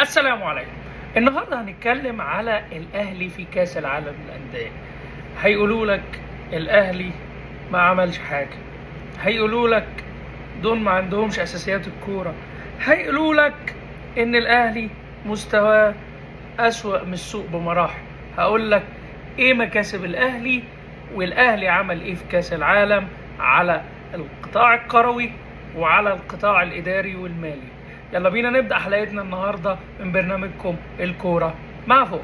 السلام عليكم. النهارده هنتكلم على الاهلي في كاس العالم للانديه. هيقولوا لك الاهلي ما عملش حاجه، هيقولوا لك دول ما عندهمش اساسيات الكوره، هيقولوا لك ان الاهلي مستواه اسوأ من السوق بمراحل. هقول لك ايه مكاسب الاهلي، والاهلي عمل ايه في كاس العالم على القطاع الكروي وعلى القطاع الاداري والمالي. يلا بينا نبدأ حلقتنا النهاردة من برنامجكم الكورة مع فوز.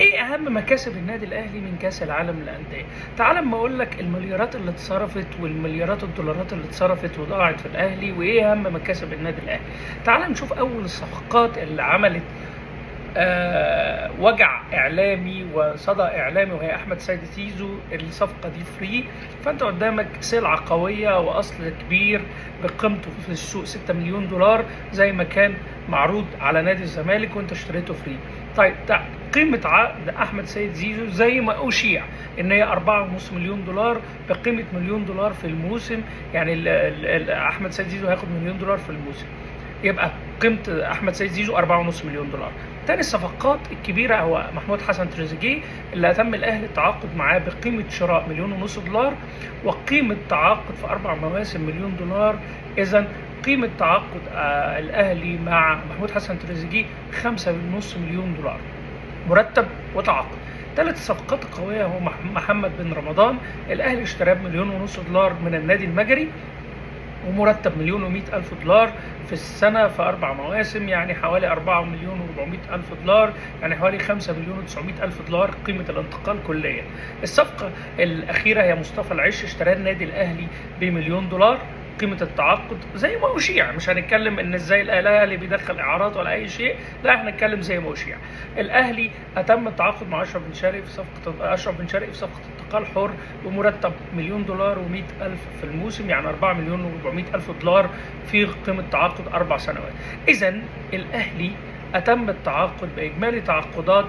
ايه اهم مكاسب النادي الاهلي من كاس العالم للانديه؟ تعال اما اقول لك المليارات اللي اتصرفت والمليارات الدولارات اللي اتصرفت وضاعت في الاهلي، وايه اهم مكاسب النادي الاهلي. تعال نشوف اول الصفقات اللي عملت وجع اعلامي وصدى اعلامي، وهي احمد سيد زيزو. الصفقه دي فري، فانت قدامك سلعه قويه واصل كبير بقيمته في السوق 6 مليون دولار زي ما كان معروض على نادي الزمالك وانت اشتريته فري. طيب قيمه عقد احمد سيد زيزو زي ما اشيع ان هي 4.5 مليون دولار بقيمه مليون دولار في الموسم. يعني احمد سيد زيزو هياخد مليون دولار في الموسم، يبقى قيمه احمد سيد زيزو 4.5 مليون دولار. تاني الصفقات الكبيره هو محمود حسن تريزيجيه اللي تم الاهلي التعاقد معاه بقيمه شراء 1.5 مليون دولار، وقيمه تعاقد في 4 مواسم مليون دولار. اذا قيمه تعاقد الاهلي مع محمود حسن تريزيجيه 5.5 مليون دولار مرتب وتعاقد. ثالث الصفقات القويه هو محمد بن رمضان، الاهلي اشتراه ب1.5 مليون دولار من النادي المجري، ومرتب 1.1 مليون دولار في السنة في 4 مواسم، يعني حوالي 4.4 مليون دولار، يعني حوالي 5.9 مليون دولار قيمة الانتقال كليا. الصفقة الأخيرة هي مصطفى العش، اشتراه النادي الأهلي ب1 مليون دولار قيمة التعاقد زي ما أشيع. مش هنتكلم إن إزاي الأهلي بيدخل إعارات ولا أي شيء، لا احنا هنتكلم زي ما أشيع. الأهلي أتم التعاقد مع أشرف بن شرقي في صفقة انتقال حر بمرتب 1 مليون دولار و100 ألف في الموسم، يعني 4.4 مليون دولار في قيمة تعاقد 4 سنوات. إذا الأهلي أتم التعاقد بإجمالي تعاقدات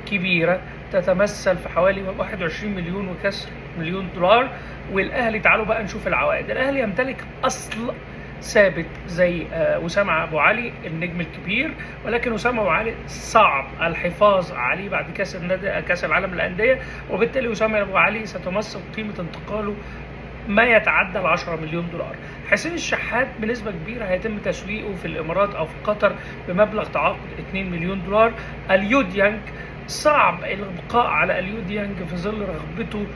كبيرة تتمثل في حوالي 21 مليون وكسر مليون دولار. والاهلي تعالوا بقى نشوف العوائد. الاهلي يمتلك اصل ثابت زي وسام ابو علي النجم الكبير، ولكن وسام ابو علي صعب الحفاظ عليه بعد كاس العالم للانديه، وبالتالي وسام ابو علي ستمثل قيمه انتقاله ما يتعدى 10 مليون دولار. حسين الشحات بنسبه كبيره هيتم تسويقه في الامارات او في قطر بمبلغ تعاقد 2 مليون دولار. اليو ديانج صعب الابقاء على اليو ديانج في ظل رغبته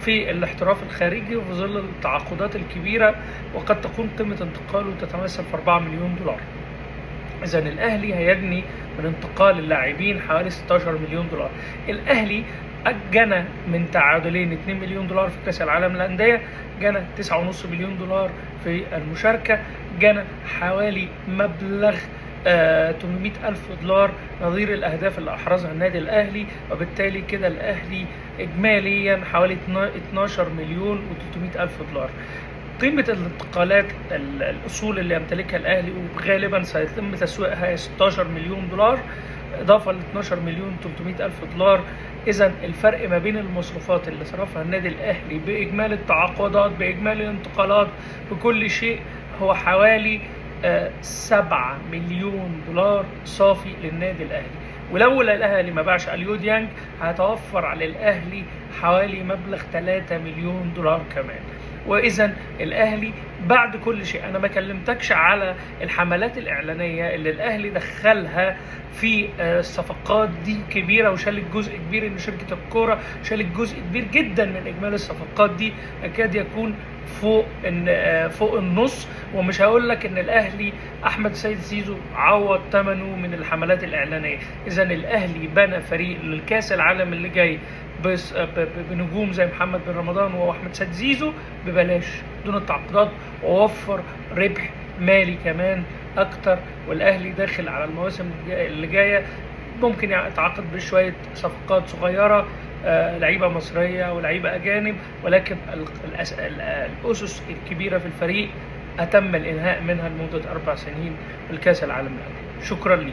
في الاحتراف الخارجي وفي ظل التعاقدات الكبيره، وقد تكون قيمه انتقاله تتمثل في 4 مليون دولار. اذا الاهلي هيجني من انتقال اللاعبين حوالي 16 مليون دولار. الاهلي جنى من تعادلين 2 مليون دولار في كاس العالم للانديه، جنى 9.5 مليون دولار في المشاركه، جنى حوالي مبلغ 800 ألف دولار نظير الأهداف اللي أحرزها النادي الأهلي، وبالتالي كده الأهلي إجماليا حوالي 12 مليون و300 ألف دولار. قيمة الانتقالات الأصول اللي يمتلكها الأهلي وغالبا سيتم تسويقها 16 مليون دولار إضافة ل 12 مليون 300 ألف دولار. إذا الفرق ما بين المصروفات اللي صرفها النادي الأهلي بإجمالي التعاقدات بإجمالي الانتقالات بكل شيء هو حوالي 7 مليون دولار صافي للنادي الاهلي. ولولا الاهلي ما باعش اليو ديانج هيتوفر على الاهلي حوالي مبلغ 3 مليون دولار كمان. واذا الاهلي بعد كل شيء، انا ما كلمتكش على الحملات الاعلانيه اللي الاهلي دخلها في الصفقات دي كبيره، وشالت جزء كبير ان شركه الكوره شالت جزء كبير جدا من اجمالي الصفقات دي، يكاد يكون فوق النص. ومش هقول لك ان الاهلي احمد سيد زيزو عوض ثمنه من الحملات الاعلانيه. اذا الاهلي بنى فريق للكاس العالم اللي جاي بنجوم زي محمد بن رمضان واحمد سيد زيزو ببلاش دون التعاقدات، ووفر ربح مالي كمان اكتر. والاهلي داخل على المواسم اللي جايه ممكن يتعاقد بشويه صفقات صغيره، لعيبه مصريه ولعيبه اجانب، ولكن الاسس الكبيره في الفريق اتم الانهاء منها لمده 4 سنين في الكاس العالم للانديه. شكرا لي.